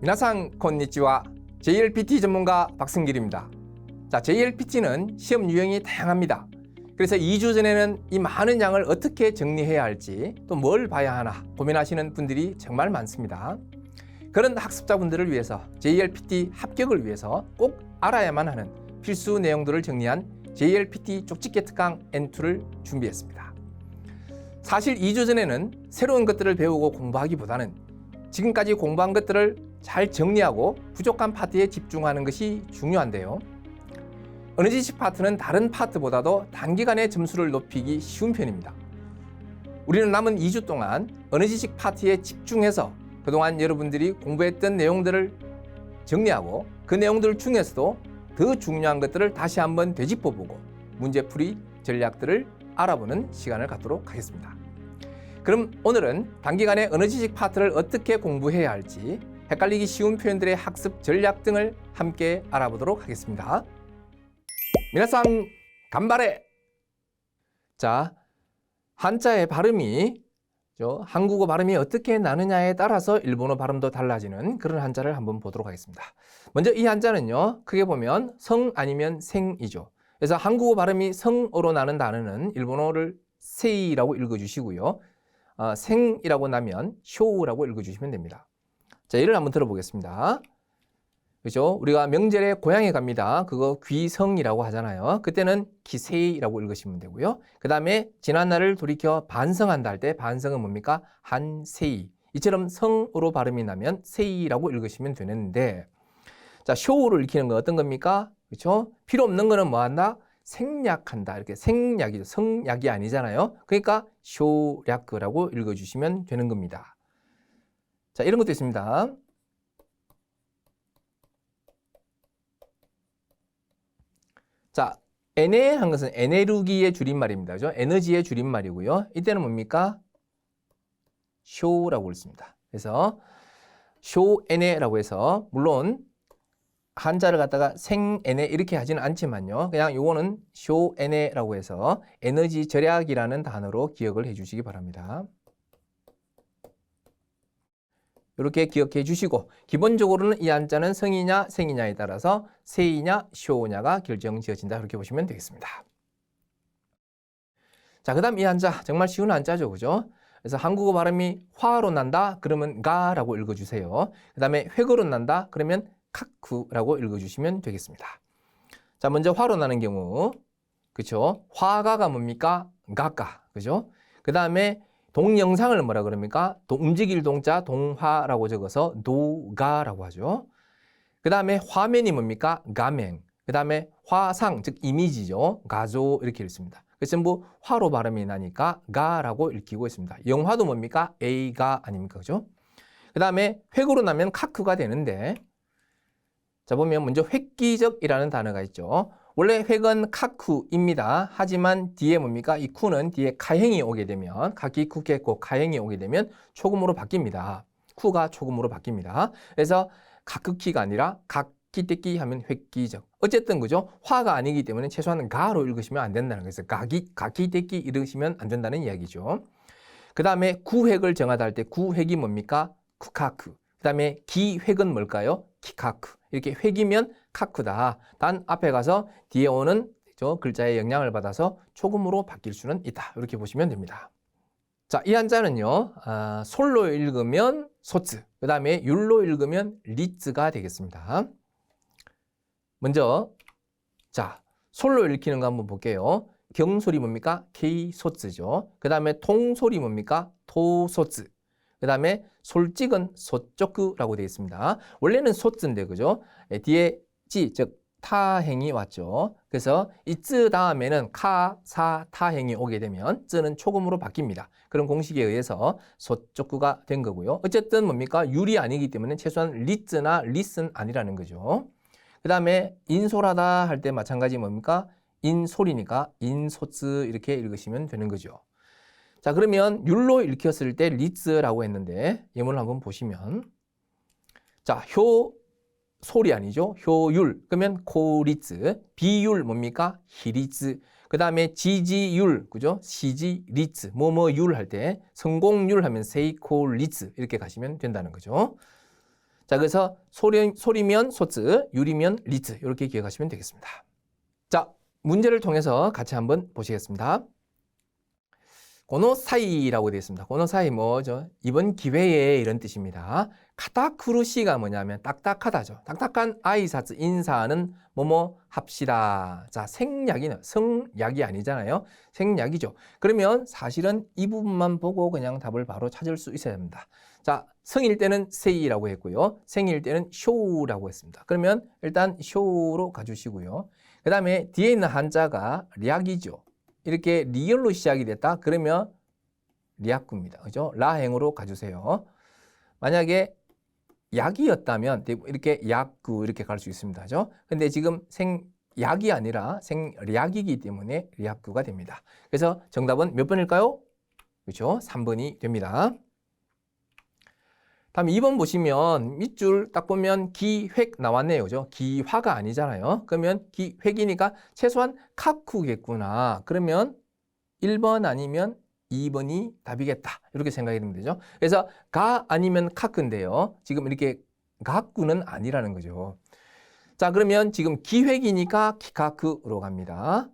미나상 콘니치와 JLPT 전문가 박승길입니다. 자, JLPT는 시험 유형이 다양합니다. 그래서 2주 전에는 이 많은 양을 어떻게 정리해야 할지 또 뭘 봐야 하나 고민하시는 분들이 정말 많습니다. 그런 학습자분들을 위해서 JLPT 합격을 위해서 꼭 알아야만 하는 필수 내용들을 정리한 JLPT 쪽집게 특강 N2를 준비했습니다. 사실 2주 전에는 새로운 것들을 배우고 공부하기보다는 지금까지 공부한 것들을 잘 정리하고 부족한 파트에 집중하는 것이 중요한데요. 어느 지식 파트는 다른 파트보다도 단기간에 점수를 높이기 쉬운 편입니다. 우리는 남은 2주 동안 어느 지식 파트에 집중해서 그동안 여러분들이 공부했던 내용들을 정리하고 그 내용들 중에서도 더 중요한 것들을 다시 한번 되짚어보고 문제풀이 전략들을 알아보는 시간을 갖도록 하겠습니다. 그럼 오늘은 단기간에 언어 지식 파트를 어떻게 공부해야 할지 헷갈리기 쉬운 표현들의 학습 전략 등을 함께 알아보도록 하겠습니다. 미나상 간바레! 자, 한자의 발음이 한국어 발음이 어떻게 나느냐에 따라서 일본어 발음도 달라지는 그런 한자를 한번 보도록 하겠습니다. 먼저 이 한자는요, 크게 보면 성 아니면 생이죠. 그래서 한국어 발음이 성어로 나는 단어는 일본어를 세이라고 읽어주시고요. 생이라고 나면 쇼우라고 읽어주시면 됩니다. 자, 예를 한번 들어보겠습니다. 그죠? 우리가 명절에 고향에 갑니다. 그거 귀성이라고 하잖아요. 그때는 기세이라고 읽으시면 되고요. 그 다음에 지난날을 돌이켜 반성한다 할 때 반성은 뭡니까? 한세이. 이처럼 성으로 발음이 나면 세이라고 읽으시면 되는데, 자, 쇼우를 읽히는 건 어떤 겁니까? 그렇죠? 필요 없는 거는 뭐 한다? 생략한다. 이렇게 생략이죠. 성약이 아니잖아요. 그러니까 쇼략이라고 읽어주시면 되는 겁니다. 자, 이런 것도 있습니다. 자, 에네 한 것은 에네르기의 줄임말입니다. 그죠? 에너지의 줄임말이고요. 이때는 뭡니까? 쇼라고 읽습니다. 그래서 쇼에네라고 해서 물론 한자를 갖다가 생에네 이렇게 하지는 않지만요. 그냥 요거는 쇼에네라고 해서 에너지 절약이라는 단어로 기억을 해 주시기 바랍니다. 이렇게 기억해 주시고 기본적으로는 이 한자는 성이냐 생이냐에 따라서 세이냐 쇼냐가 결정지어진다 이렇게 보시면 되겠습니다. 자, 그 다음 이 한자 정말 쉬운 한자죠. 그죠? 그래서 한국어 발음이 화로 난다 그러면 가라고 읽어주세요. 그 다음에 획으로 난다 그러면 카쿠라고 읽어주시면 되겠습니다. 자, 먼저 화로 나는 경우 그쵸? 화가가 뭡니까? 가까 그죠? 그 다음에 동영상을 뭐라 그럽니까? 움직일 동자 동화라고 적어서 도가라고 하죠. 그 다음에 화면이 뭡니까? 가면. 그 다음에 화상, 즉 이미지죠. 가조 이렇게 읽습니다. 그래서 전부 화로 발음이 나니까 가라고 읽히고 있습니다. 영화도 뭡니까? A가 아닙니까? 그죠? 그 다음에 획으로 나면 카크가 되는데 자, 보면 먼저 획기적이라는 단어가 있죠. 원래 획은 카쿠입니다. 하지만 뒤에 뭡니까? 이 쿠는 뒤에 가행이 오게 되면 가기 쿠케코 가행이 오게 되면 초금으로 바뀝니다. 쿠가 초금으로 바뀝니다. 그래서 가크키가 아니라 각기떼끼 하면 획기적. 어쨌든 그죠? 화가 아니기 때문에 최소한 가로 읽으시면 안 된다는 거예요. 그래서 각기떼끼 읽으시면 안 된다는 이야기죠. 그 다음에 구획을 정하다 할 때 구획이 뭡니까? 쿠카쿠. 그 다음에 기획은 뭘까요? 키카쿠. 이렇게 획이면 카쿠다. 단 앞에 가서 뒤에 오는 저 글자의 영향을 받아서 초금으로 바뀔 수는 있다. 이렇게 보시면 됩니다. 자, 이 한자는요. 솔로 읽으면 소츠, 그 다음에 율로 읽으면 리츠가 되겠습니다. 먼저 자, 솔로 읽히는 거 한번 볼게요. 경소리 뭡니까? 케이소츠죠. 그 다음에 통소리 뭡니까? 토소츠. 그 다음에 솔직은 소쪽구라고 되어 있습니다. 원래는 소츠인데 그죠? 뒤에 지, 즉 타행이 왔죠. 그래서 이 쯔 다음에는 카, 사, 타행이 오게 되면 쯔는 초금으로 바뀝니다. 그런 공식에 의해서 소쪽구가 된 거고요. 어쨌든 뭡니까? 율이 아니기 때문에 최소한 리쯔나 리슨 아니라는 거죠. 그 다음에 인솔하다 할 때 마찬가지 뭡니까? 인솔이니까 인소츠 이렇게 읽으시면 되는 거죠. 자, 그러면 율로 읽혔을 때 리츠라고 했는데 예문을 한번 보시면 자, 효솔이 아니죠. 효율 그러면 코리츠. 비율 뭡니까? 히리츠. 그 다음에 지지율 그죠? 시지리츠. 뭐뭐율 할 때 성공률 하면 세이코리츠 이렇게 가시면 된다는 거죠. 자, 그래서 소리면 소츠, 유리면 리츠 이렇게 기억하시면 되겠습니다. 자, 문제를 통해서 같이 한번 보시겠습니다. 고노사이라고 되어 있습니다. 고노사이 뭐죠? 이번 기회에 이런 뜻입니다. 카타쿠루시가 뭐냐면 딱딱하다죠. 딱딱한 아이사츠 인사는 뭐뭐 합시다. 자, 생략이는 성약이 아니잖아요. 생략이죠. 그러면 사실은 이 부분만 보고 그냥 답을 바로 찾을 수 있어야 합니다. 자, 성일 때는 세이라고 했고요. 생일 때는 쇼라고 했습니다. 그러면 일단 쇼로 가주시고요. 그 다음에 뒤에 있는 한자가 략이죠. 이렇게 리얼로 시작이 됐다. 그러면 리약구입니다. 그죠? 라행으로 가주세요. 만약에 약이었다면 이렇게 약구 이렇게 갈 수 있습니다. 그죠? 근데 지금 생약이 아니라 생략이기 때문에 리약구가 됩니다. 그래서 정답은 몇 번일까요? 그렇죠? 3번이 됩니다. 다음 2번 보시면 밑줄 딱 보면 기획 나왔네요. 그죠? 기화가 아니잖아요. 그러면 기획이니까 최소한 카쿠겠구나. 그러면 1번 아니면 2번이 답이겠다. 이렇게 생각이 되면 되죠. 그래서 가 아니면 카크인데요. 지금 이렇게 가쿠는 아니라는 거죠. 자, 그러면 지금 기획이니까 키카크로 갑니다.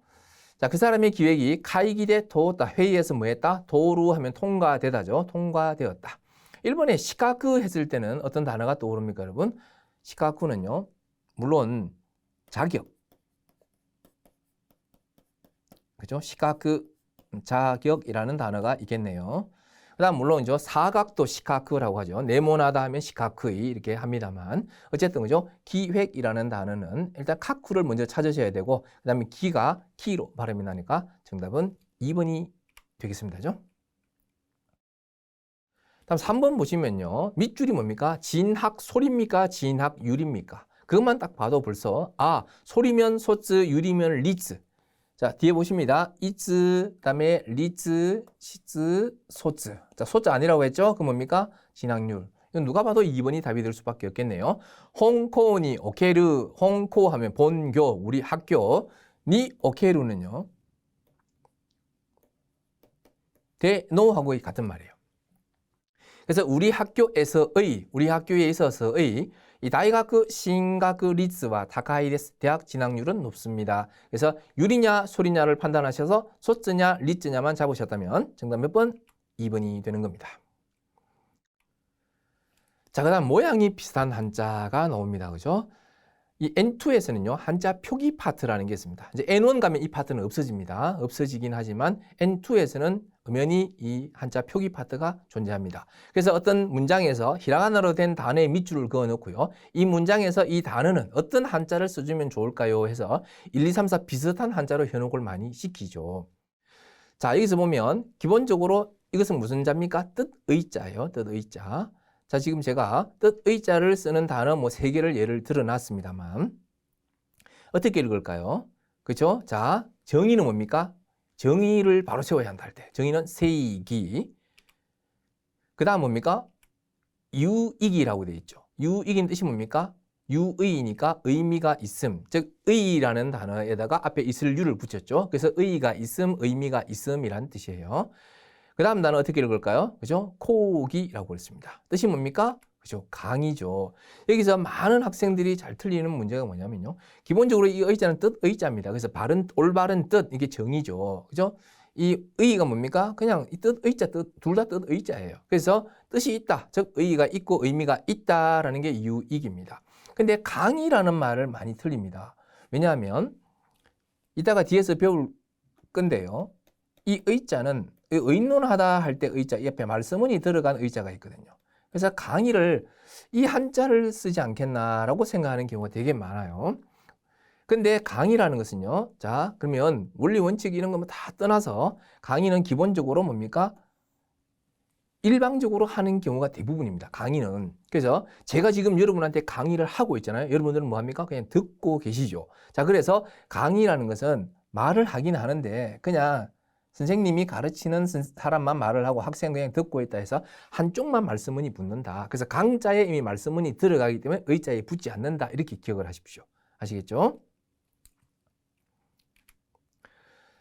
자, 그 사람의 기획이 카이기대 도었다. 회의에서 뭐 했다? 도루 하면 통과되다죠. 통과되었다. 1번에 시카쿠 했을 때는 어떤 단어가 떠오릅니까, 여러분? 시카쿠는요, 물론 자격. 그죠? 시카쿠, 자격이라는 단어가 있겠네요. 그 다음 물론 사각도 시카쿠라고 하죠. 네모나다 하면 시카쿠이 이렇게 합니다만 어쨌든 그죠? 기획이라는 단어는 일단 카쿠를 먼저 찾으셔야 되고 그 다음에 기가 키로 발음이 나니까 정답은 2번이 되겠습니다. 그죠? 다음 3번 보시면요. 밑줄이 뭡니까? 진학 소리입니까? 진학 유리입니까? 그것만 딱 봐도 벌써 소리면 소츠, 유리면 리츠. 자, 뒤에 보십니다. 이츠, 그다음에 리츠, 시츠, 소츠. 자, 소츠 아니라고 했죠? 그 뭡니까? 진학률. 이건 누가 봐도 2번이 답이 될 수밖에 없겠네요. 홍코니 오케르, 홍코 하면 본교, 우리 학교. 니 오케르는요. 대노하고 같은 말이에요. 그래서 우리 학교에 있어서의 이 다이가크 신가크 리츠와 다카이데스 대학 진학률은 높습니다. 그래서 유리냐 소리냐를 판단하셔서 소츠냐 리츠냐만 잡으셨다면 정답 몇 번? 2번이 되는 겁니다. 자, 그다음 모양이 비슷한 한자가 나옵니다. 그죠? 이 N2에서는요, 한자 표기 파트라는 게 있습니다. 이제 N1 가면 이 파트는 없어집니다. 없어지긴 하지만 N2에서는 엄연히 이 한자 표기 파트가 존재합니다. 그래서 어떤 문장에서 히라가나로 된 단어의 밑줄을 그어 놓고요. 이 문장에서 이 단어는 어떤 한자를 써주면 좋을까요? 해서 1, 2, 3, 4 비슷한 한자로 현혹을 많이 시키죠. 자, 여기서 보면 기본적으로 이것은 무슨 자입니까? 뜻의자예요. 뜻의자. 자, 지금 제가 뜻의자를 쓰는 단어 3개를 예를 들어놨습니다만 어떻게 읽을까요? 그렇죠? 자, 정의는 뭡니까? 정의를 바로 세워야 한다 할 때. 정의는 세이기. 그 다음 뭡니까? 유익이라고 되어 있죠. 유익인 뜻이 뭡니까? 유의이니까 의미가 있음. 즉, 의라는 단어에다가 앞에 있을 유를 붙였죠. 그래서 의가 있음, 의미가 있음이란 뜻이에요. 그 다음 단어 어떻게 읽을까요? 그죠? 코기라고 했습니다. 뜻이 뭡니까? 그죠? 강의죠. 여기서 많은 학생들이 잘 틀리는 문제가 뭐냐면요. 기본적으로 이 의자는 뜻의자입니다. 그래서 올바른 뜻, 이게 정의죠. 그죠? 이 의가 뭡니까? 그냥 이 뜻의자, 둘 다 뜻의자예요. 그래서 뜻이 있다. 즉, 의의가 있고 의미가 있다라는 게 유익입니다. 근데 강의라는 말을 많이 틀립니다. 왜냐하면 이따가 뒤에서 배울 건데요. 이 의자는 의논하다 할 때 의자 옆에 말씀문이 들어간 의자가 있거든요. 그래서 강의를 이 한자를 쓰지 않겠나라고 생각하는 경우가 되게 많아요. 근데 강의라는 것은요. 자, 그러면 원리 원칙 이런 거 다 떠나서 강의는 기본적으로 뭡니까? 일방적으로 하는 경우가 대부분입니다. 강의는. 그래서 제가 지금 여러분한테 강의를 하고 있잖아요. 여러분들은 뭐 합니까? 그냥 듣고 계시죠. 자, 그래서 강의라는 것은 말을 하긴 하는데 그냥 선생님이 가르치는 사람만 말을 하고 학생 그냥 듣고 있다 해서 한쪽만 말씀문이 붙는다. 그래서 강자에 이미 말씀문이 들어가기 때문에 의자에 붙지 않는다. 이렇게 기억을 하십시오. 아시겠죠?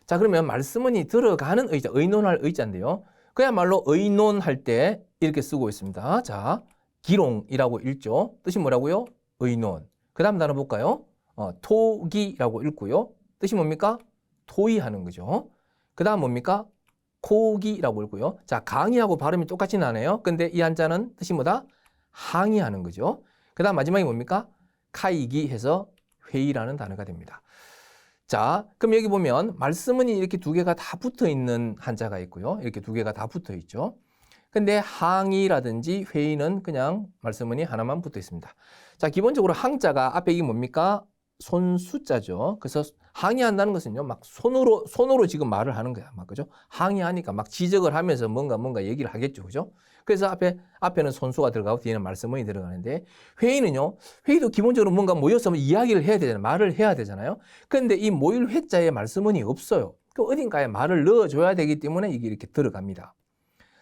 자, 그러면 말씀문이 들어가는 의자, 의논할 의자인데요. 그야말로 의논할 때 이렇게 쓰고 있습니다. 자, 기롱이라고 읽죠. 뜻이 뭐라고요? 의논. 그 다음 단어 볼까요? 토기라고 읽고요. 뜻이 뭡니까? 토의하는 거죠. 그 다음 뭡니까? 고기라고 읽고요. 자, 강의하고 발음이 똑같이 나네요. 근데 이 한자는 뜻이 뭐다? 항의하는 거죠. 그 다음 마지막이 뭡니까? 카이기 해서 회의라는 단어가 됩니다. 자, 그럼 여기 보면 말씀은이 이렇게 두 개가 다 붙어 있는 한자가 있고요. 이렇게 두 개가 다 붙어 있죠. 근데 항의라든지 회의는 그냥 말씀은이 하나만 붙어 있습니다. 자, 기본적으로 항자가 앞에 이게 뭡니까? 손수자죠. 그래서 항의한다는 것은요, 막 손으로 지금 말을 하는 거야. 막, 그죠? 항의하니까 막 지적을 하면서 뭔가 얘기를 하겠죠. 그죠? 그래서 앞에는 손수가 들어가고 뒤에는 말씀문이 들어가는데, 회의는요, 회의도 기본적으로 뭔가 모여서 이야기를 해야 되잖아요. 말을 해야 되잖아요. 그런데 이 모일 회자에 말씀문이 없어요. 그 어딘가에 말을 넣어줘야 되기 때문에 이게 이렇게 들어갑니다.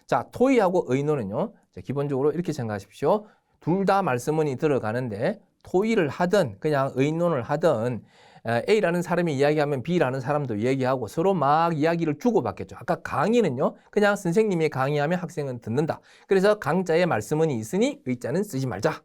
자, 토의하고 의논은요, 기본적으로 이렇게 생각하십시오. 둘 다 말씀문이 들어가는데, 토의를 하든 그냥 의논을 하든 A라는 사람이 이야기하면 B라는 사람도 얘기하고 서로 막 이야기를 주고받겠죠. 아까 강의는요, 그냥 선생님이 강의하면 학생은 듣는다. 그래서 강자의 말씀문이 있으니 의자는 쓰지 말자.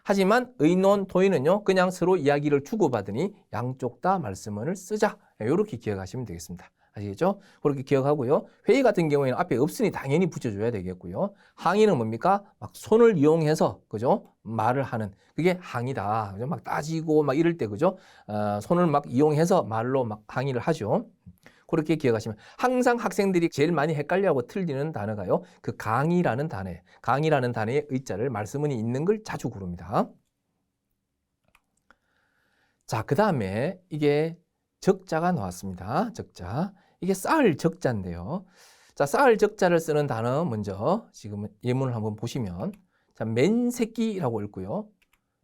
하지만 의논, 토의는요, 그냥 서로 이야기를 주고받으니 양쪽 다 말씀문을 쓰자. 이렇게 기억하시면 되겠습니다. 아시겠죠? 그렇게 기억하고요. 회의 같은 경우에는 앞에 없으니 당연히 붙여줘야 되겠고요. 항의는 뭡니까? 막 손을 이용해서, 그죠? 말을 하는. 그게 항의다. 그죠? 막 따지고 막 이럴 때, 그죠? 손을 막 이용해서 말로 막 항의를 하죠. 그렇게 기억하시면 항상 학생들이 제일 많이 헷갈려하고 틀리는 단어가요. 그 강의라는 단어에, 강의라는 단어의 의자를 말씀문이 있는 걸 자주 고릅니다. 자, 그 다음에 이게 적자가 나왔습니다. 적자. 이게 쌓을 적자인데요. 자, 쌓을 적자를 쓰는 단어 먼저 지금 예문을 한번 보시면, 자, 맨새끼라고 읽고요.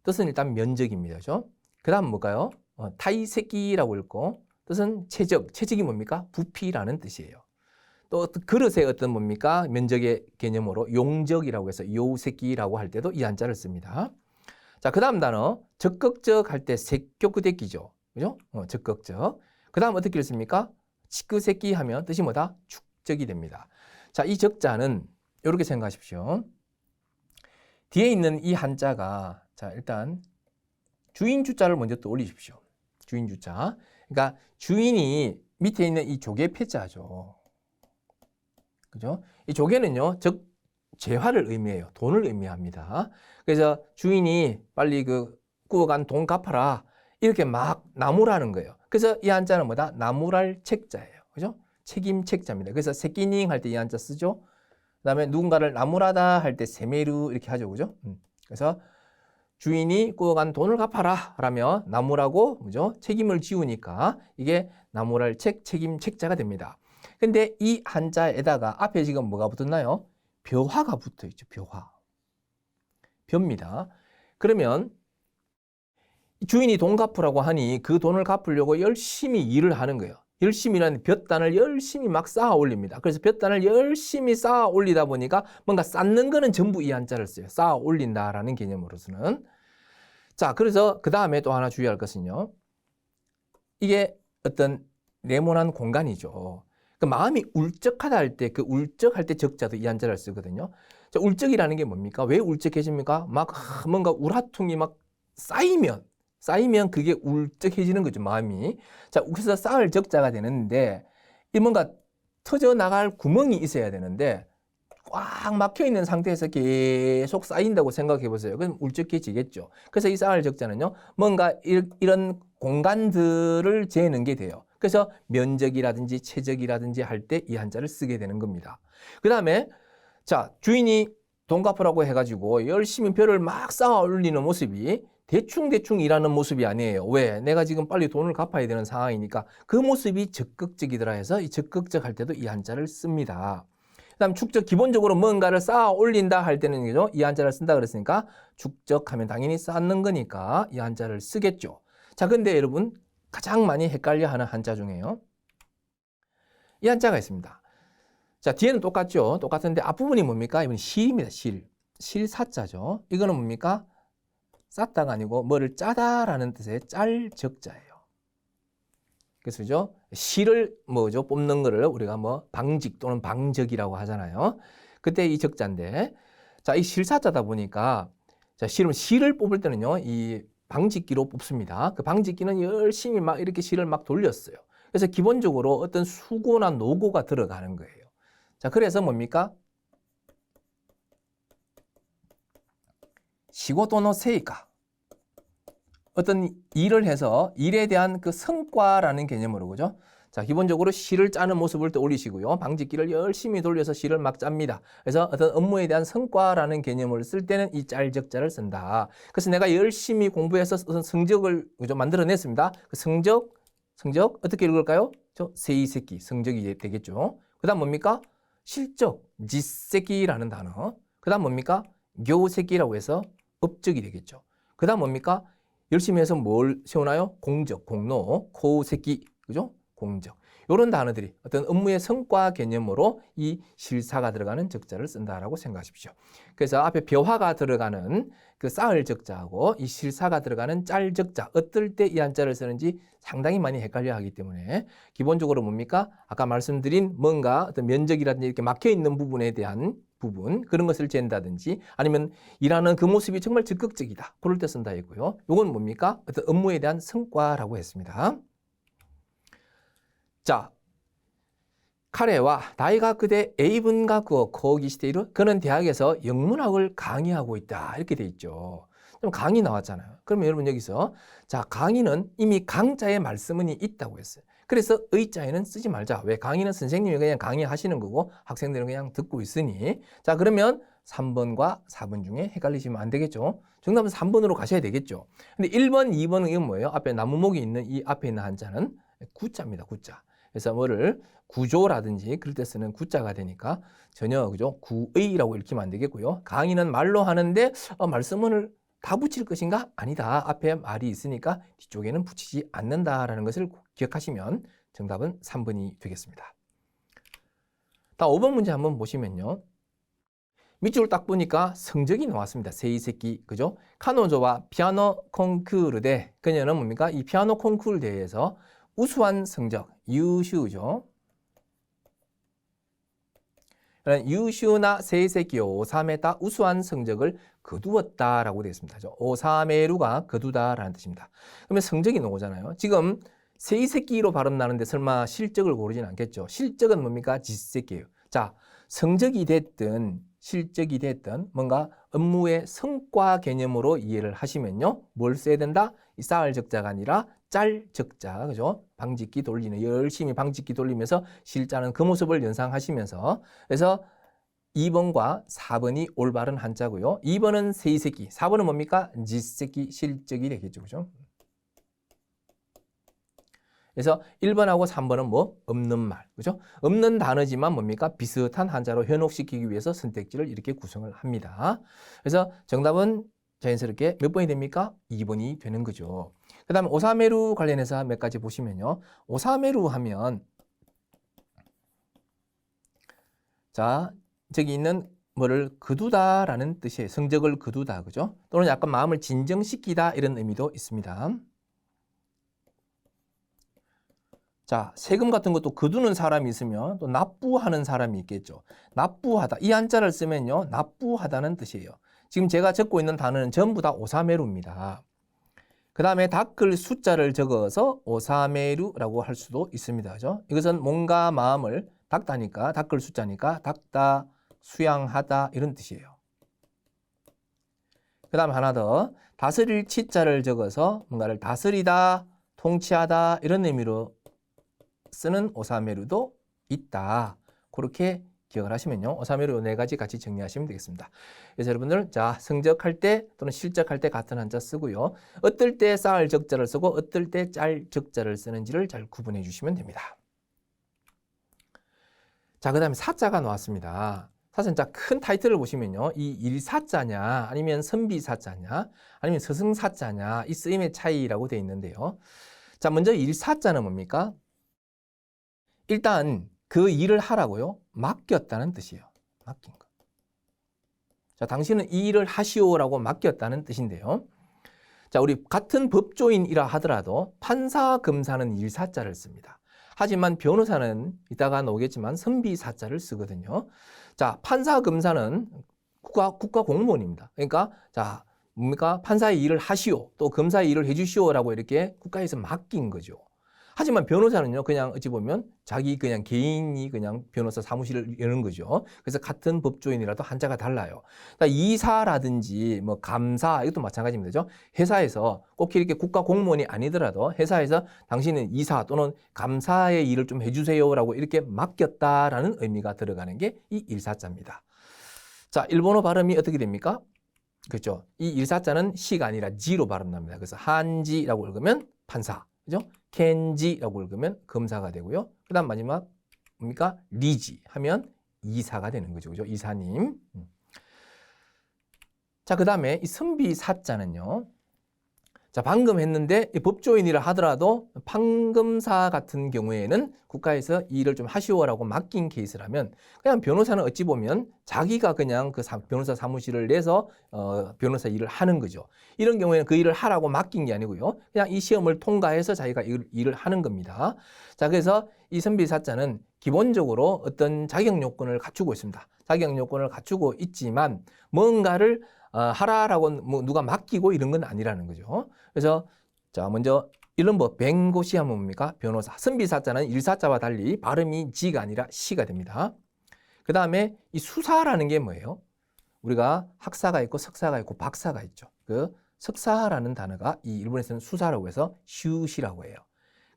뜻은 일단 면적입니다. 그죠? 그 다음 뭘까요? 타이새끼라고 읽고, 뜻은 체적. 체적이 뭡니까? 부피라는 뜻이에요. 또 그릇의 어떤 뭡니까? 면적의 개념으로 용적이라고 해서 요새끼라고 할 때도 이 한자를 씁니다. 자, 그 다음 단어, 적극적 할 때 색교구대끼죠. 그죠? 적극적. 그 다음 어떻게 읽습니까? 치크새끼 하면 뜻이 뭐다? 축적이 됩니다. 자, 이 적자는 이렇게 생각하십시오. 뒤에 있는 이 한자가, 자, 일단 주인 주자를 먼저 떠올리십시오. 주인 주자. 그러니까 주인이 밑에 있는 이 조개 패자죠. 그죠? 이 조개는요, 재화를 의미해요. 돈을 의미합니다. 그래서 주인이 빨리 구워간 돈 갚아라. 이렇게 막 나무라는 거예요. 그래서 이 한자는 뭐다? 나무랄 책자예요. 그죠? 책임 책자입니다. 그래서 새끼닝 할 때 이 한자 쓰죠. 그 다음에 누군가를 나무라다 할 때 세메루 이렇게 하죠. 그죠? 그래서 주인이 구워간 돈을 갚아라 라며 나무라고 뭐죠? 책임을 지우니까 이게 나무랄 책임 책자가 됩니다. 근데 이 한자에다가 앞에 지금 뭐가 붙었나요? 벼화가 붙어 있죠. 벼화. 벼입니다. 그러면 주인이 돈 갚으라고 하니 그 돈을 갚으려고 열심히 일을 하는 거예요. 열심히는 볕단을 열심히 막 쌓아 올립니다. 그래서 볕단을 열심히 쌓아 올리다 보니까 뭔가 쌓는 거는 전부 이 한자를 써요. 쌓아 올린다라는 개념으로서는. 자, 그래서 그 다음에 또 하나 주의할 것은요. 이게 어떤 네모난 공간이죠. 그 마음이 울적하다 할 때, 그 울적할 때 적자도 이 한자를 쓰거든요. 자, 울적이라는 게 뭡니까? 왜 울적해집니까? 막 뭔가 우라통이 막 쌓이면 그게 울적해지는 거죠, 마음이. 자, 그래서 쌓을 적자가 되는데, 이 뭔가 터져 나갈 구멍이 있어야 되는데, 꽉 막혀 있는 상태에서 계속 쌓인다고 생각해 보세요. 그럼 울적해지겠죠. 그래서 이 쌓을 적자는요, 뭔가 이런 공간들을 재는 게 돼요. 그래서 면적이라든지 체적이라든지 할 때 이 한자를 쓰게 되는 겁니다. 그 다음에, 자, 주인이 돈 갚으라고 해가지고 열심히 벼를 막 쌓아 올리는 모습이 대충 일하는 모습이 아니에요. 왜? 내가 지금 빨리 돈을 갚아야 되는 상황이니까 그 모습이 적극적이더라 해서 이 적극적 할 때도 이 한자를 씁니다. 그 다음 축적, 기본적으로 뭔가를 쌓아 올린다 할 때는 그죠? 이 한자를 쓴다 그랬으니까 축적하면 당연히 쌓는 거니까 이 한자를 쓰겠죠. 자, 근데 여러분 가장 많이 헷갈려 하는 한자 중에요. 이 한자가 있습니다. 자, 뒤에는 똑같죠? 똑같은데 앞부분이 뭡니까? 이건 실입니다. 실사자죠. 이거는 뭡니까? 쌓다가 아니고 뭐를 짜다라는 뜻의 짤 적자예요. 그래서 그죠? 실을 뭐죠? 뽑는 거를 우리가 뭐 방직 또는 방적이라고 하잖아요. 그때 이 적자인데, 자, 이 실사자다 보니까 자, 실을 뽑을 때는요, 이 방직기로 뽑습니다. 그 방직기는 열심히 막 이렇게 실을 막 돌렸어요. 그래서 기본적으로 어떤 수고나 노고가 들어가는 거예요. 자, 그래서 뭡니까? 시고도노 세이가. 어떤 일을 해서 일에 대한 그 성과라는 개념으로, 그죠? 자, 기본적으로 실을 짜는 모습을 떠올리시고요. 방직기를 열심히 돌려서 실을 막 짭니다. 그래서 어떤 업무에 대한 성과라는 개념을 쓸 때는 이 짤적자를 쓴다. 그래서 내가 열심히 공부해서 성적을 그죠? 만들어냈습니다. 그 성적 어떻게 읽을까요? 저 세이세끼 성적이 되겠죠. 그 다음 뭡니까? 실적, 지세끼라는 단어. 그 다음 뭡니까? 교세끼라고 해서 업적이 되겠죠. 그 다음 뭡니까? 열심히 해서 뭘 세우나요? 공적, 공로, 코세끼, 그죠? 공적. 이런 단어들이 어떤 업무의 성과 개념으로 이 실사가 들어가는 적자를 쓴다라고 생각하십시오. 그래서 앞에 벼화가 들어가는 그 쌓을 적자하고 이 실사가 들어가는 짤 적자, 어떨 때 이 한자를 쓰는지 상당히 많이 헷갈려 하기 때문에 기본적으로 뭡니까? 아까 말씀드린 뭔가 어떤 면적이라든지 이렇게 막혀 있는 부분에 대한 부분, 그런 것을 잰다든지 아니면 일하는 그 모습이 정말 적극적이다. 그럴 때 쓴다 했고요. 이건 뭡니까? 어떤 업무에 대한 성과라고 했습니다. 자, 카레와 나이가 그대 에이븐가 그어 거기시테이루 그는 대학에서 영문학을 강의하고 있다. 이렇게 돼 있죠. 그럼 강의 나왔잖아요. 그러면 여러분 여기서 자, 강의는 이미 강자의 말씀은 있다고 했어요. 그래서 의자에는 쓰지 말자. 왜? 강의는 선생님이 그냥 강의하시는 거고 학생들은 그냥 듣고 있으니. 자, 그러면 3번과 4번 중에 헷갈리시면 안 되겠죠. 정답은 3번으로 가셔야 되겠죠. 근데 1번, 2번은 이건 뭐예요? 앞에 나무목이 있는 이 앞에 있는 한자는 구자입니다. 구자. 그래서 뭐를 구조라든지 그럴 때 쓰는 구자가 되니까 전혀 그죠? 구의라고 읽히면 안 되겠고요. 강의는 말로 하는데 말씀을 다 붙일 것인가? 아니다. 앞에 말이 있으니까 뒤쪽에는 붙이지 않는다라는 것을 기억하시면 정답은 3번이 되겠습니다. 다음 5번 문제 한번 보시면요. 밑줄을 딱 보니까 성적이 나왔습니다. 세이세끼, 그죠? 카노조와 피아노 콩쿠르 대, 그녀는 뭡니까? 이 피아노 콩쿠르 대회에서 우수한 성적, 유슈죠. 유슈나 세이세끼 오사메다 우수한 성적을 거두었다라고 되어 있습니다. 오사메루가 거두다라는 뜻입니다. 그러면 성적이 나오잖아요. 지금 세이세끼로 발음 나는데 설마 실적을 고르진 않겠죠. 실적은 뭡니까? 지세끼예요. 자, 성적이 됐든 실적이 됐든 뭔가 업무의 성과 개념으로 이해를 하시면요. 뭘 써야 된다? 이 쌓을 적자가 아니라 짤 적자, 그죠? 방직기 돌리는, 열심히 방직기 돌리면서 실자는 그 모습을 연상하시면서, 그래서 2번과 4번이 올바른 한자고요. 2번은 세이세끼, 4번은 뭡니까? 지세끼, 실적이 되겠죠, 그죠? 그래서 1번하고 3번은 뭐? 없는 말, 그죠? 없는 단어지만 뭡니까? 비슷한 한자로 현혹시키기 위해서 선택지를 이렇게 구성을 합니다. 그래서 정답은 자연스럽게 몇 번이 됩니까? 2번이 되는 거죠. 그 다음에 오사메루 관련해서 몇 가지 보시면요. 오사메루 하면 자, 저기 있는 뭐를 거두다라는 뜻이에요. 성적을 거두다, 그죠? 또는 약간 마음을 진정시키다 이런 의미도 있습니다. 자, 세금 같은 것도 거두는 사람이 있으면 또 납부하는 사람이 있겠죠. 납부하다. 이 한자를 쓰면요. 납부하다는 뜻이에요. 지금 제가 적고 있는 단어는 전부 다 오사메루입니다. 그 다음에 닦을 숫자를 적어서 오사메루라고 할 수도 있습니다. 그죠? 이것은 몸과 마음을 닦다니까, 닦을 숫자니까 닦다, 수양하다 이런 뜻이에요. 그 다음 하나 더, 다스릴 치자를 적어서 뭔가를 다스리다, 통치하다 이런 의미로 쓰는 오사메루도 있다. 그렇게 기억을 하시면요. 오사메루 4가지 같이 정리하시면 되겠습니다. 그래서 여러분들 자 성적할 때 또는 실적할 때 같은 한자 쓰고요. 어떨 때 쌓을 적자를 쓰고 어떨 때 짤 적자를 쓰는지를 잘 구분해 주시면 됩니다. 자, 그 다음에 사자가 나왔습니다. 사실 큰 타이틀을 보시면요. 이 일사자냐 아니면 선비사자냐 아니면 서승사자냐 이 쓰임의 차이라고 되어 있는데요. 자, 먼저 일사자는 뭡니까? 일단 그 일을 하라고요. 맡겼다는 뜻이에요. 맡긴 거. 자, 당신은 이 일을 하시오라고 맡겼다는 뜻인데요. 자, 우리 같은 법조인이라 하더라도 판사, 검사는 일사자를 씁니다. 하지만 변호사는 이따가 나오겠지만 선비사자를 쓰거든요. 자, 판사, 검사는 국가 공무원입니다. 그러니까 자, 뭡니까? 판사의 일을 하시오, 또 검사의 일을 해주시오라고 이렇게 국가에서 맡긴 거죠. 하지만 변호사는요, 그냥 어찌 보면 자기 그냥 개인이 그냥 변호사 사무실을 여는 거죠. 그래서 같은 법조인이라도 한자가 달라요. 그러니까 이사라든지 뭐 감사, 이것도 마찬가지입니다. 그죠? 회사에서 꼭 이렇게 국가 공무원이 아니더라도 회사에서 당신은 이사 또는 감사의 일을 좀 해주세요라고 이렇게 맡겼다라는 의미가 들어가는 게 이 일사자입니다. 자, 일본어 발음이 어떻게 됩니까? 그렇죠. 이 일사자는 시가 아니라 지로 발음납니다. 그래서 한지라고 읽으면 판사, 그죠? 켄지라고 읽으면 검사가 되고요. 그 다음 마지막 뭡니까? 리지 하면 이사가 되는 거죠. 그죠? 이사님. 자, 그 다음에 이 선비사자는요. 자, 방금 했는데 법조인이라 하더라도 판검사 같은 경우에는 국가에서 일을 좀 하시오라고 맡긴 케이스라면 그냥 변호사는 어찌 보면 자기가 그냥 그 변호사 사무실을 내서 변호사 일을 하는 거죠. 이런 경우에는 그 일을 하라고 맡긴 게 아니고요. 그냥 이 시험을 통과해서 자기가 일을 하는 겁니다. 자, 그래서 이 선비사자는 기본적으로 어떤 자격 요건을 갖추고 있습니다. 자격 요건을 갖추고 있지만 뭔가를 하라라고 뭐 누가 맡기고 이런 건 아니라는 거죠. 그래서 자, 먼저 이른바 弁護士하면 뭡니까? 변호사. 선비사자는 일사자와 달리 발음이 지가 아니라 시가 됩니다. 그 다음에 이 수사라는 게 뭐예요? 우리가 학사가 있고 석사가 있고 박사가 있죠. 그 석사라는 단어가 이 일본에서는 수사라고 해서 슈시라고 해요.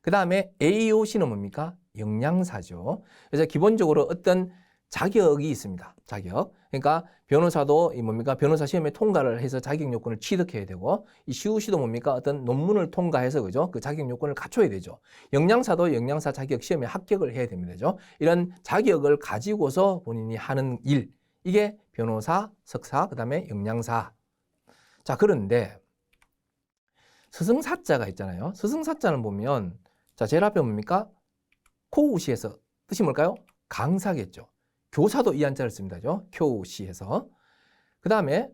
그 다음에 AOC는 뭡니까? 영양사죠. 그래서 기본적으로 어떤 자격이 있습니다. 자격. 그러니까 변호사도 이 뭡니까? 변호사 시험에 통과를 해서 자격 요건을 취득해야 되고 이 시우시도 뭡니까? 어떤 논문을 통과해서 그죠? 그 자격 요건을 갖춰야 되죠. 영양사도 영양사 자격 시험에 합격을 해야 됩니다. 그죠? 이런 자격을 가지고서 본인이 하는 일. 이게 변호사, 석사, 그다음에 영양사. 자, 그런데 스승사자가 있잖아요. 스승사자는 보면 자, 제일 앞에 뭡니까? 코우시에서 뜻이 뭘까요? 강사겠죠. 교사도 이 한자를 씁니다. 교시에서. 그 다음에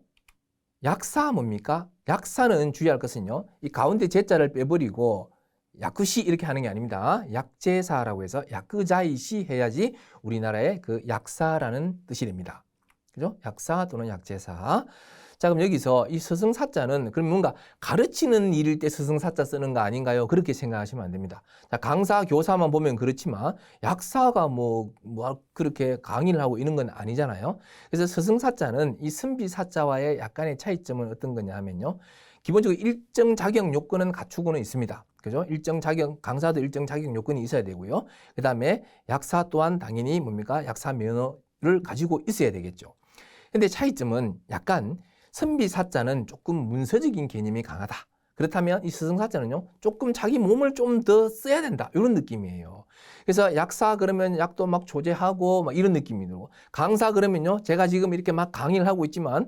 약사 뭡니까? 약사는 주의할 것은요. 이 가운데 제자를 빼버리고 야쿠시 이렇게 하는 게 아닙니다. 약제사라고 해서 야쿠자이시 해야지 우리나라의 그 약사라는 뜻이 됩니다. 그죠? 약사 또는 약제사. 자, 그럼 여기서 이 스승사자는 그럼 뭔가 가르치는 일일 때 스승사자 쓰는 거 아닌가요? 그렇게 생각하시면 안 됩니다. 자, 강사, 교사만 보면 그렇지만 약사가 뭐 그렇게 강의를 하고 이런 건 아니잖아요. 그래서 스승사자는 이 선비사자와의 약간의 차이점은 어떤 거냐 하면요. 기본적으로 일정 자격 요건은 갖추고는 있습니다. 그죠? 일정 자격, 강사도 일정 자격 요건이 있어야 되고요. 그 다음에 약사 또한 당연히 뭡니까? 약사 면허를 가지고 있어야 되겠죠. 근데 차이점은 약간 선비사자는 조금 문서적인 개념이 강하다. 그렇다면 이 스승사자는요, 조금 자기 몸을 좀 더 써야 된다. 이런 느낌이에요. 그래서 약사 그러면 약도 막 조제하고 막 이런 느낌이 들고, 강사 그러면요, 제가 지금 이렇게 막 강의를 하고 있지만,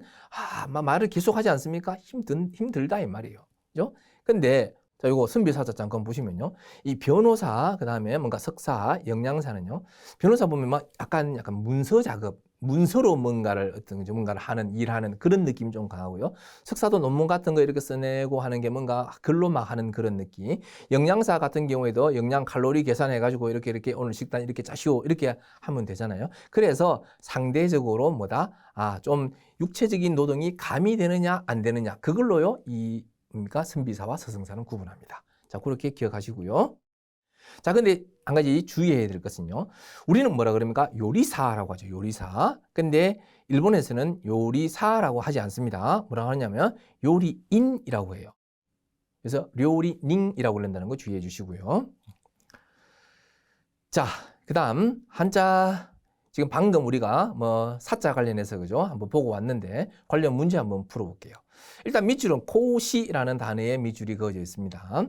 막 말을 계속 하지 않습니까? 힘들다, 이 말이에요. 그죠? 근데, 자, 요거 선비사자 잠깐 보시면요. 이 변호사, 그 다음에 뭔가 석사, 영양사는요, 변호사 보면 막 약간 문서 작업, 문서로 뭔가를 하는, 일하는 그런 느낌이 좀 강하고요. 석사도 논문 같은 거 이렇게 써내고 하는 게 뭔가 글로 막 하는 그런 느낌. 영양사 같은 경우에도 영양 칼로리 계산해가지고 이렇게 오늘 식단 이렇게 짜시오. 이렇게 하면 되잖아요. 그래서 상대적으로 뭐다? 좀 육체적인 노동이 가미되느냐, 안 되느냐. 그걸로요, 뭡니까? 선비사와 스승사는 구분합니다. 자, 그렇게 기억하시고요. 자, 근데 한 가지 주의해야 될 것은요. 우리는 뭐라 그럽니까? 요리사라고 하죠. 요리사. 근데 일본에서는 요리사라고 하지 않습니다. 뭐라고 하냐면 요리인이라고 해요. 그래서 료리닝이라고 부른다는 거 주의해 주시고요. 자, 그 다음 한자 지금 방금 우리가 뭐 사자 관련해서 그죠? 한번 보고 왔는데 관련 문제 한번 풀어볼게요. 일단 밑줄은 코시라는 단어에 밑줄이 그어져 있습니다.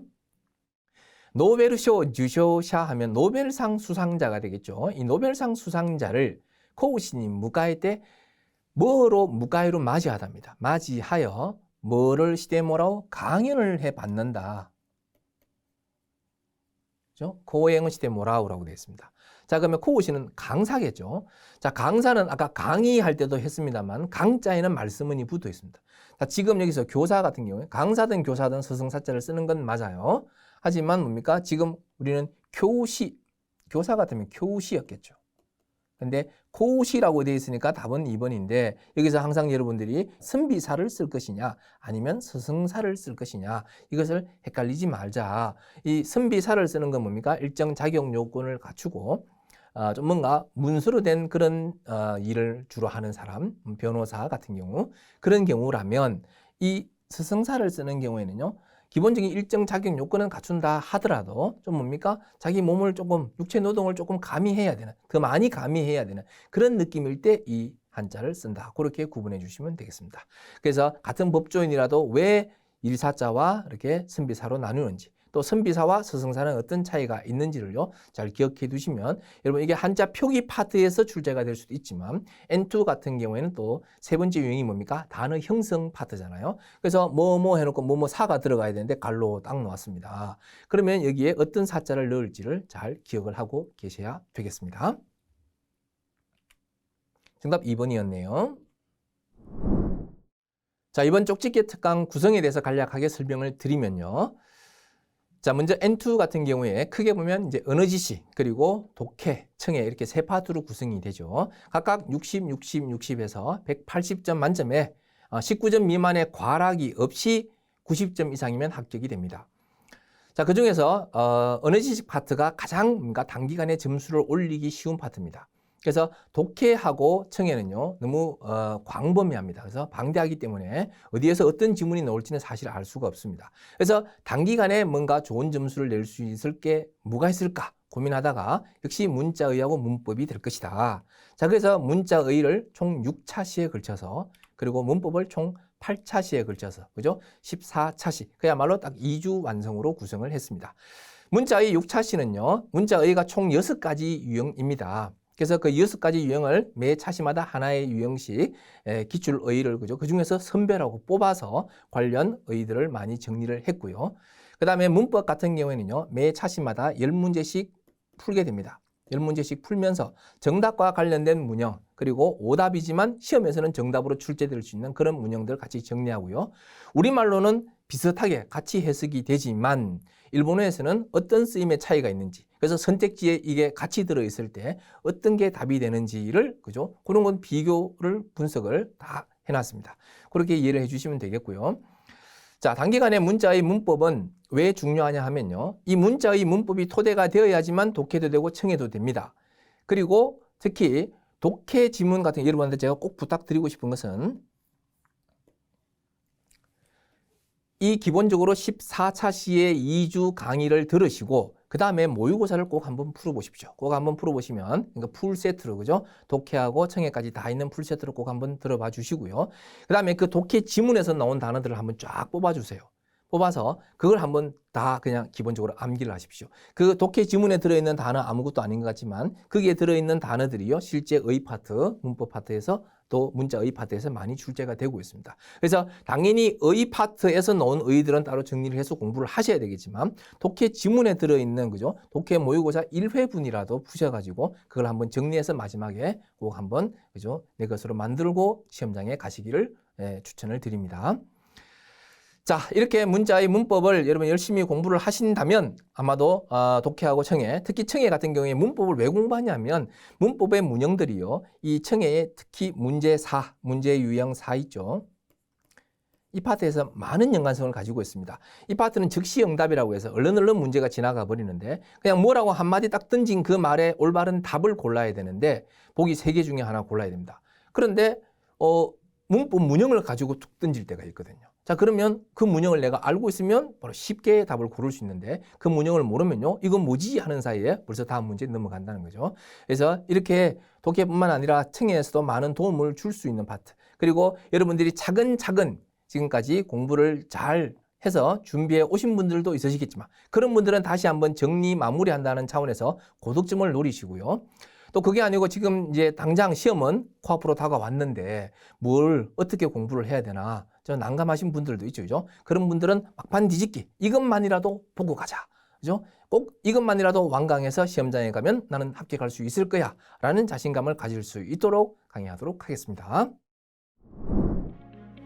노벨賞 주쇼샤 하면 노벨상 수상자가 되겠죠. 이 노벨상 수상자를 코우시니 무가이 때 뭐로 무가이로 맞이하답니다. 맞이하여 뭐를 시대모라고 강연을 해 받는다. 그죠? 고행은 시대모라우라고 되어 있습니다. 자, 그러면 코우시는 강사겠죠. 자, 강사는 아까 강의할 때도 했습니다만 강자에는 말씀문이 붙어 있습니다. 자, 지금 여기서 교사 같은 경우에 강사든 교사든 스승사자를 쓰는 건 맞아요. 하지만 뭡니까? 지금 우리는 교시, 교사 같으면 교시였겠죠. 근데 코시라고 되어 있으니까 답은 2번인데 여기서 항상 여러분들이 선비사를 쓸 것이냐 아니면 서승사를 쓸 것이냐 이것을 헷갈리지 말자. 이 선비사를 쓰는 건 뭡니까? 일정 자격 요건을 갖추고 좀 뭔가 문서로 된 그런 일을 주로 하는 사람, 변호사 같은 경우 그런 경우라면 이 서승사를 쓰는 경우에는요. 기본적인 일정 자격 요건은 갖춘다 하더라도 좀 뭡니까? 자기 몸을 조금 육체 노동을 조금 가미해야 되는, 더 많이 가미해야 되는 그런 느낌일 때 이 한자를 쓴다. 그렇게 구분해 주시면 되겠습니다. 그래서 같은 법조인이라도 왜 일사자와 이렇게 선비사로 나누는지 또 선비사와 서승사는 어떤 차이가 있는지를요 잘 기억해 두시면 여러분 이게 한자 표기 파트에서 출제가 될 수도 있지만 N2 같은 경우에는 또 세 번째 유형이 뭡니까? 단어 형성 파트잖아요. 그래서 뭐뭐 해놓고 뭐뭐 사가 들어가야 되는데 갈로 딱 놓았습니다. 그러면 여기에 어떤 사자를 넣을지를 잘 기억을 하고 계셔야 되겠습니다. 정답 2번이었네요. 자, 이번 쪽집게 특강 구성에 대해서 간략하게 설명을 드리면요. 자, 먼저 N2 같은 경우에 크게 보면 이제 언어지식, 그리고 독해, 청해 이렇게 세 파트로 구성이 되죠. 각각 60, 60, 60에서 180점 만점에 19점 미만의 과락이 없이 90점 이상이면 합격이 됩니다. 자, 그 중에서 언어지식 파트가 가장 뭔가 단기간에 점수를 올리기 쉬운 파트입니다. 그래서 독해하고 청해는요 너무 광범위합니다. 그래서 방대하기 때문에 어디에서 어떤 지문이 나올지는 사실 알 수가 없습니다. 그래서 단기간에 뭔가 좋은 점수를 낼 수 있을 게 뭐가 있을까 고민하다가 역시 문자의하고 문법이 될 것이다. 자, 그래서 문자의를 총 6차시에 걸쳐서 그리고 문법을 총 8차시에 걸쳐서 그죠? 14차시 그야말로 딱 2주 완성으로 구성을 했습니다. 문자의 6차시는요 문자의가 총 6가지 유형입니다. 그래서 그 6가지 유형을 매 차시마다 하나의 유형씩 기출의를 그죠? 그 중에서 선별하고 뽑아서 관련 의들을 많이 정리를 했고요. 그 다음에 문법 같은 경우에는요, 매 차시마다 10문제씩 풀게 됩니다. 10문제씩 풀면서 정답과 관련된 문형, 그리고 오답이지만 시험에서는 정답으로 출제될 수 있는 그런 문형들을 같이 정리하고요. 우리말로는 비슷하게 같이 해석이 되지만 일본어에서는 어떤 쓰임의 차이가 있는지 그래서 선택지에 이게 같이 들어있을 때 어떤 게 답이 되는지를 그죠? 그런 건 비교를 분석을 다 해놨습니다. 그렇게 이해를 해주시면 되겠고요. 자, 단기간에 문자의 문법은 왜 중요하냐 하면요. 이 문자의 문법이 토대가 되어야지만 독해도 되고 청해도 됩니다. 그리고 특히 독해 지문 같은 여러분한테 제가 꼭 부탁드리고 싶은 것은 이 기본적으로 14차시의 2주 강의를 들으시고 그 다음에 모의고사를 꼭 한번 풀어보십시오. 꼭 한번 풀어보시면 그러니까 풀 세트로 그죠? 독해하고 청해까지 다 있는 풀 세트로 꼭 한번 들어봐 주시고요. 그 다음에 그 독해 지문에서 나온 단어들을 한번 쫙 뽑아주세요. 뽑아서 그걸 한번 다 그냥 기본적으로 암기를 하십시오. 그 독해 지문에 들어있는 단어 아무것도 아닌 것 같지만 거기에 들어있는 단어들이요. 실제 의 파트, 문법 파트에서 또 문자 의 파트에서 많이 출제가 되고 있습니다. 그래서 당연히 의 파트에서 나온 의들은 따로 정리를 해서 공부를 하셔야 되겠지만 독해 지문에 들어있는 그죠? 독해 모의고사 1회분이라도 푸셔가지고 그걸 한번 정리해서 마지막에 꼭 한번 그죠? 내 것으로 만들고 시험장에 가시기를 추천을 드립니다. 자, 이렇게 문자의 문법을 여러분 열심히 공부를 하신다면 아마도 독해하고 청해, 특히 청해 같은 경우에 문법을 왜 공부하냐면 문법의 문형들이요. 이 청해에 특히 문제 4, 문제 유형 4 있죠. 이 파트에서 많은 연관성을 가지고 있습니다. 이 파트는 즉시 응답이라고 해서 얼른 문제가 지나가 버리는데 그냥 뭐라고 한마디 딱 던진 그 말에 올바른 답을 골라야 되는데 보기 3개 중에 하나 골라야 됩니다. 그런데 문법 문형을 가지고 툭 던질 때가 있거든요. 자, 그러면 그 문형을 내가 알고 있으면 바로 쉽게 답을 고를 수 있는데 그 문형을 모르면요. 이건 뭐지 하는 사이에 벌써 다음 문제에 넘어간다는 거죠. 그래서 이렇게 독해뿐만 아니라 청해에서도 많은 도움을 줄 수 있는 파트. 그리고 여러분들이 차근차근 지금까지 공부를 잘 해서 준비해 오신 분들도 있으시겠지만 그런 분들은 다시 한번 정리 마무리한다는 차원에서 고득점을 노리시고요. 또 그게 아니고 지금 이제 당장 시험은 코앞으로 다가왔는데 뭘 어떻게 공부를 해야 되나 저 난감하신 분들도 있죠. 그죠? 그런 분들은 막판 뒤집기 이것만이라도 보고 가자. 그죠? 꼭 이것만이라도 완강해서 시험장에 가면 나는 합격할 수 있을 거야 라는 자신감을 가질 수 있도록 강의하도록 하겠습니다.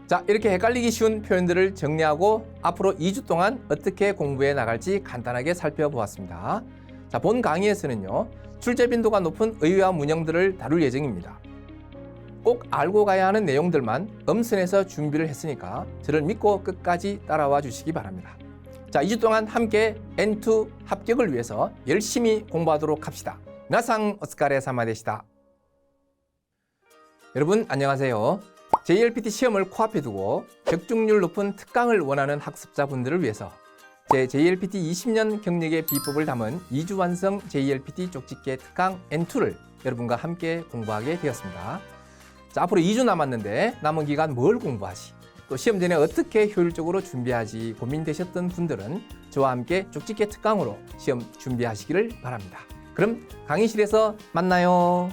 자, 이렇게 헷갈리기 쉬운 표현들을 정리하고 앞으로 2주 동안 어떻게 공부해 나갈지 간단하게 살펴보았습니다. 자, 본 강의에서는요. 출제 빈도가 높은 의외와 문형들을 다룰 예정입니다. 꼭 알고 가야 하는 내용들만 엄선해서 준비를 했으니까 저를 믿고 끝까지 따라와 주시기 바랍니다. 자, 2주 동안 함께 N2 합격을 위해서 열심히 공부하도록 합시다. 미나상 오츠카레 사마 데시다. 여러분 안녕하세요. JLPT 시험을 코앞에 두고 적중률 높은 특강을 원하는 학습자분들을 위해서 제 JLPT 20년 경력의 비법을 담은 2주 완성 JLPT 쪽집게 특강 N2를 여러분과 함께 공부하게 되었습니다. 자, 앞으로 2주 남았는데 남은 기간 뭘 공부하지? 또 시험 전에 어떻게 효율적으로 준비하지 고민되셨던 분들은 저와 함께 쪽집게 특강으로 시험 준비하시기를 바랍니다. 그럼 강의실에서 만나요.